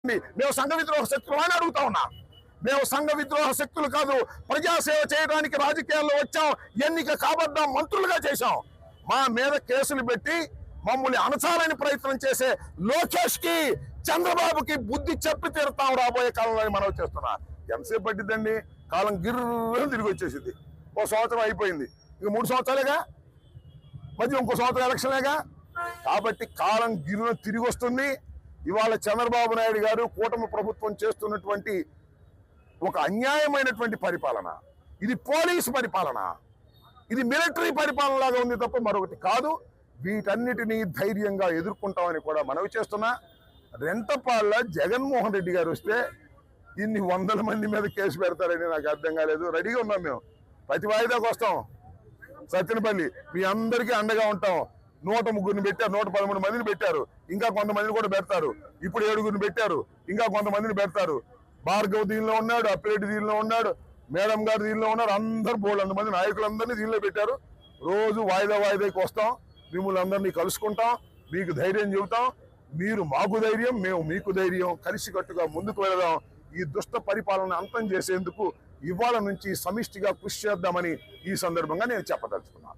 మేము సంఘ విద్రోహ శక్తులు అని అడుగుతా ఉన్నా. మేము సంఘ విద్రోహ శక్తులు కాదు, ప్రజాసేవ చేయడానికి రాజకీయాల్లో వచ్చాం, ఎన్నిక కాబడ్డాం, మంత్రులుగా చేశాం. మా మీద కేసులు పెట్టి మమ్మల్ని అణచాలని ప్రయత్నం చేసే లోకేష్ కి, చంద్రబాబుకి బుద్ధి చెప్పి తీరుతాం రాబోయే కాలంలో మనం చేస్తున్నా. ఎంతసేపు పట్టిద్దండి? కాలం గిర్ర తిరిగి వచ్చేసింది. 1 సంవత్సరం అయిపోయింది, ఇక 3 సంవత్సరాలేగా, మధ్య ఇంకో సంవత్సరం ఎలక్షన్లేగా. కాబట్టి కాలం గిర్ర తిరిగి వస్తుంది. ఇవాళ చంద్రబాబు నాయుడు గారు కూటమి ప్రభుత్వం చేస్తున్నటువంటి ఒక అన్యాయమైనటువంటి పరిపాలన, ఇది పోలీసు పరిపాలన, ఇది మిలిటరీ పరిపాలన లాగా ఉంది తప్ప మరొకటి కాదు. వీటన్నిటినీ ధైర్యంగా ఎదుర్కొంటామని కూడా మనవి చేస్తున్నా. రెంటపాళ్ళ జగన్మోహన్ రెడ్డి గారు వస్తే ఇన్ని 100 మంది మీద కేసు పెడతారని నాకు అర్థం కాలేదు. రెడీగా ఉన్నాం మేము, ప్రతి వాయిదాకు వస్తాం. సత్యనపల్లి మీ అందరికీ అండగా ఉంటాం. 103 పెట్టారు, 113 మందిని పెట్టారు, ఇంకా కొంతమందిని కూడా పెడతారు. ఇప్పుడు 7 పెట్టారు, ఇంకా కొంతమందిని పెడతారు. భార్గవ్ దీనిలో ఉన్నాడు, అప్పిరెడ్డి దీనిలో ఉన్నాడు, మేడం గారు దీనిలో ఉన్నారు. అందరూ బోల్డ్ మంది నాయకులందరినీ దీనిలో పెట్టారు. రోజు వాయిదాకి వస్తాం, మిమ్మల్ని అందరినీ కలుసుకుంటాం, మీకు ధైర్యం చెబుతాం. మీరు మాకు ధైర్యం, మేము మీకు ధైర్యం. కలిసికట్టుగా ముందుకు వెళదాం. ఈ దుష్ట పరిపాలన అంతం చేసేందుకు ఇవాళ నుంచి సమిష్టిగా కృషి చేద్దామని ఈ సందర్భంగా నేను చెప్పదలుచుకున్నాను.